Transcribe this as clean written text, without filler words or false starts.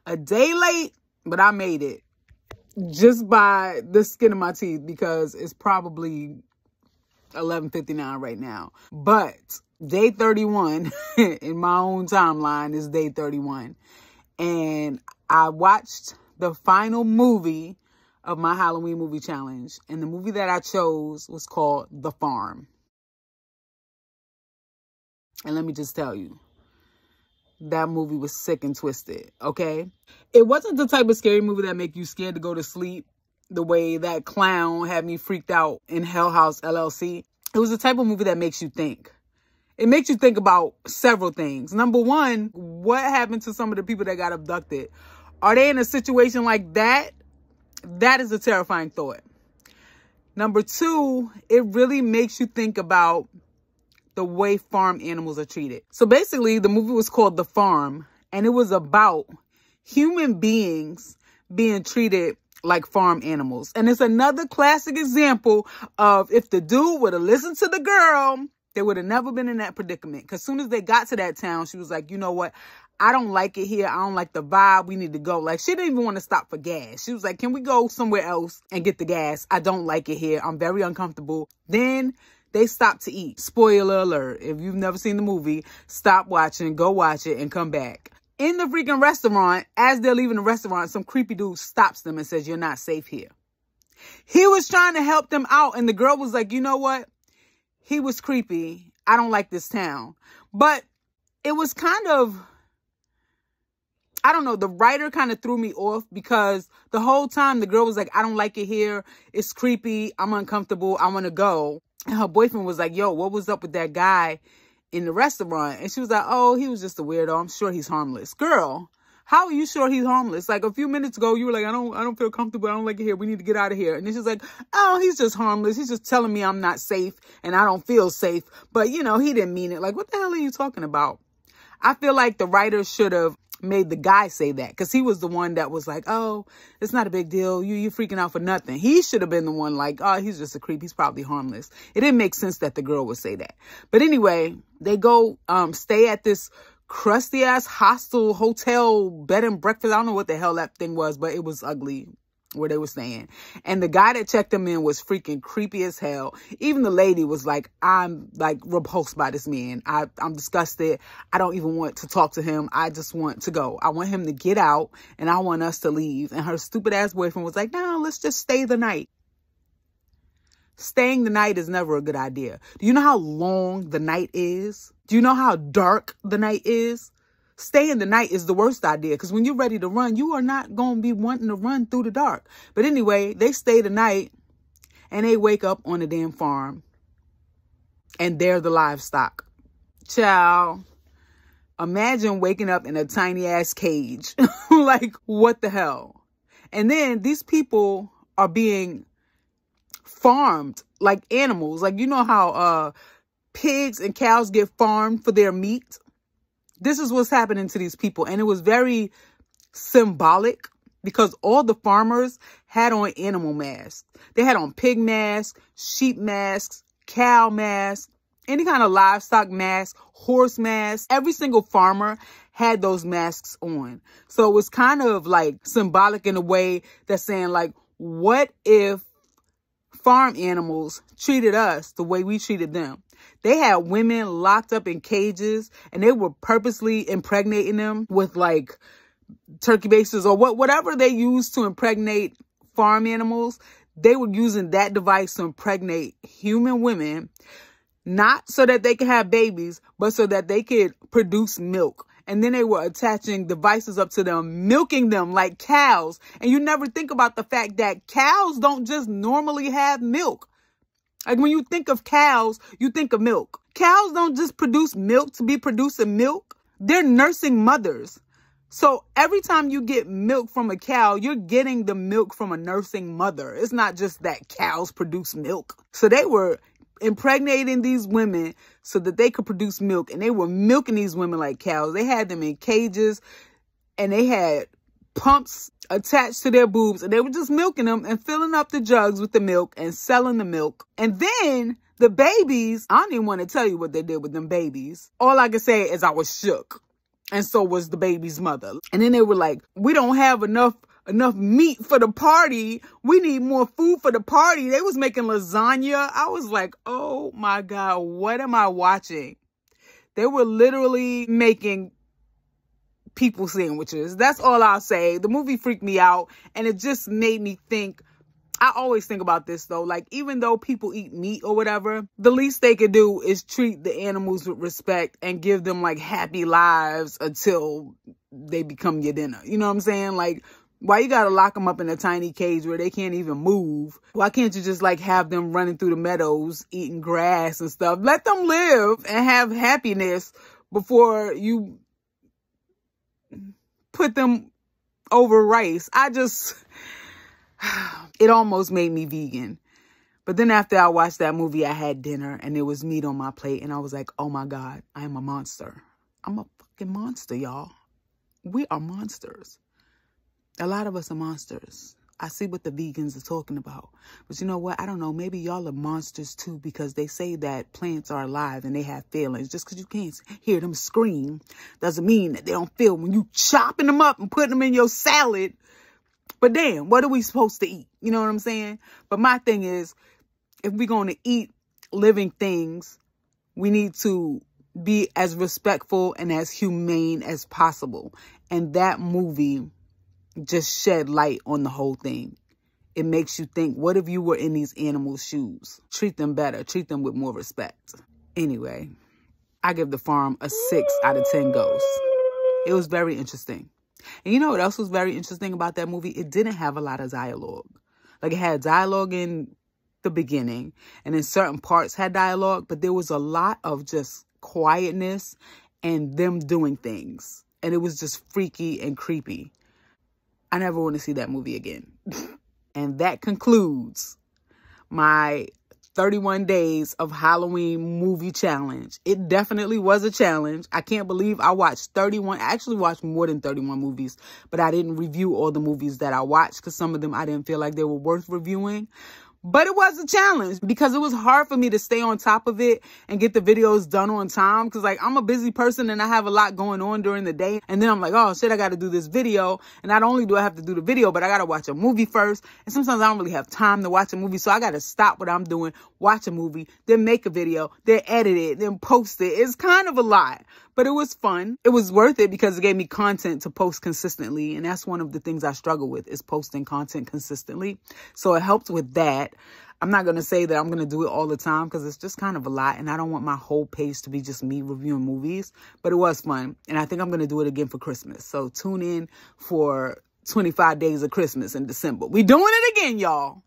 A day late, but I made it. Just by the skin of my teeth, because it's probably 11:59 right now. But day 31 in my own timeline is day 31. And I watched the final movie of my Halloween movie challenge. And the movie that I chose was called The Farm. And let me just tell you, that movie was sick and twisted, okay? It wasn't the type of scary movie that make you scared to go to sleep the way that clown had me freaked out in Hell House LLC. It was the type of movie that makes you think. It makes you think about several things. Number one, what happened to some of the people that got abducted? Are they in a situation like that? That is a terrifying thought. Number two, it really makes you think about the way farm animals are treated. So basically, the movie was called The Farm, and it was about human beings being treated like farm animals. And it's another classic example of if the dude would have listened to the girl, they would have never been in that predicament. Because as soon as they got to that town, she was like, you know what? I don't like it here. I don't like the vibe. We need to go. Like, she didn't even want to stop for gas. She was like, can we go somewhere else and get the gas? I don't like it here. I'm very uncomfortable. Then they stopped to eat. Spoiler alert. If you've never seen the movie, stop watching, go watch it, and come back. In the freaking restaurant, as they're leaving the restaurant, some creepy dude stops them and says, you're not safe here. He was trying to help them out, and the girl was like, you know what? He was creepy. I don't like this town. But it was kind of, I don't know, the writer kind of threw me off because the whole time the girl was like, I don't like it here. It's creepy. I'm uncomfortable. I want to go. And her boyfriend was like, yo, what was up with that guy in the restaurant? And she was like, oh, he was just a weirdo. I'm sure he's harmless. Girl, how are you sure he's harmless? Like a few minutes ago, you were like, I don't feel comfortable. I don't like it here. We need to get out of here. And then she's like, oh, he's just harmless. He's just telling me I'm not safe and I don't feel safe. But, you know, he didn't mean it. Like, what the hell are you talking about? I feel like the writer should have made the guy say that because he was the one that was like, oh, it's not a big deal. You're freaking out for nothing. He should have been the one like, oh, he's just a creep. He's probably harmless. It didn't make sense that the girl would say that. But anyway, they go stay at this crusty ass hostel hotel bed and breakfast. I don't know what the hell that thing was, but it was ugly where they were staying. And the guy that checked them in was freaking creepy as hell. Even the lady was like, I'm like repulsed by this man. I'm disgusted. I don't even want to talk to him. I just want to go. I want him to get out and I want us to leave. And her stupid ass boyfriend was like, no, let's just stay the night. Staying the night is never a good idea. Do you know how long the night is? Do you know how dark the night is? Staying the night is the worst idea because when you're ready to run, you are not going to be wanting to run through the dark. But anyway, they stay the night and they wake up on the damn farm and they're the livestock. Child, imagine waking up in a tiny ass cage. Like, what the hell? And then these people are being farmed like animals. Like, you know how pigs and cows get farmed for their meat? This is what's happening to these people. And it was very symbolic because all the farmers had on animal masks. They had on pig masks, sheep masks, cow masks, any kind of livestock mask, horse mask. Every single farmer had those masks on. So it was kind of like symbolic in a way that's saying like, what if farm animals treated us the way we treated them? They had women locked up in cages and they were purposely impregnating them with like turkey bases or whatever they used to impregnate farm animals. They were using that device to impregnate human women, not so that they could have babies, but so that they could produce milk. And then they were attaching devices up to them, milking them like cows. And you never think about the fact that cows don't just normally have milk. Like when you think of cows, you think of milk. Cows don't just produce milk to be producing milk. They're nursing mothers. So every time you get milk from a cow, you're getting the milk from a nursing mother. It's not just that cows produce milk. So they were impregnating these women so that they could produce milk. And they were milking these women like cows. They had them in cages and they had pumps attached to their boobs and they were just milking them and filling up the jugs with the milk and selling the milk. And then the babies, I don't even want to tell you what they did with them babies. All I can say is I was shook. And so was the baby's mother. And then they were like, we don't have enough meat for the party. We need more food for the party. They was making lasagna. I was like, oh my God, what am I watching? They were literally making people sandwiches. That's all I'll say. The movie freaked me out, and it just made me think. I always think about this though, like even though people eat meat or whatever, the least they could do is treat the animals with respect and give them like happy lives until they become your dinner. You know what I'm saying? Like, why you gotta lock them up in a tiny cage where they can't even move? Why can't you just like have them running through the meadows, eating grass and stuff? Let them live and have happiness before you put them over rice. It almost made me vegan. But then after I watched that movie, I had dinner and there was meat on my plate. And I was like, oh my God, I am a monster. I'm a fucking monster, y'all. We are monsters. A lot of us are monsters. I see what the vegans are talking about. But you know what? I don't know. Maybe y'all are monsters too, because they say that plants are alive and they have feelings. Just because you can't hear them scream doesn't mean that they don't feel when you chopping them up and putting them in your salad. But damn, what are we supposed to eat? You know what I'm saying? But my thing is, if we're going to eat living things, we need to be as respectful and as humane as possible. And that movie just shed light on the whole thing. It makes you think, what if you were in these animals' shoes? Treat them better. Treat them with more respect. Anyway, I give The Farm a 6 out of 10 ghosts. It was very interesting. And you know what else was very interesting about that movie? It didn't have a lot of dialogue. Like, it had dialogue in the beginning, and in certain parts had dialogue, but there was a lot of just quietness and them doing things. And it was just freaky and creepy. I never want to see that movie again. And that concludes my 31 days of Halloween movie challenge. It definitely was a challenge. I can't believe I watched 31. I actually watched more than 31 movies, but I didn't review all the movies that I watched because some of them I didn't feel like they were worth reviewing. But it was a challenge because it was hard for me to stay on top of it and get the videos done on time. Because, like, I'm a busy person and I have a lot going on during the day. And then I'm like, oh, shit, I got to do this video. And not only do I have to do the video, but I got to watch a movie first. And sometimes I don't really have time to watch a movie. So I got to stop what I'm doing, watch a movie, then make a video, then edit it, then post it. It's kind of a lot. But it was fun. It was worth it because it gave me content to post consistently. And that's one of the things I struggle with, is posting content consistently. So it helped with that. I'm not going to say that I'm going to do it all the time because it's just kind of a lot. And I don't want my whole page to be just me reviewing movies. But it was fun. And I think I'm going to do it again for Christmas. So tune in for 25 days of Christmas in December. We doing it again, y'all.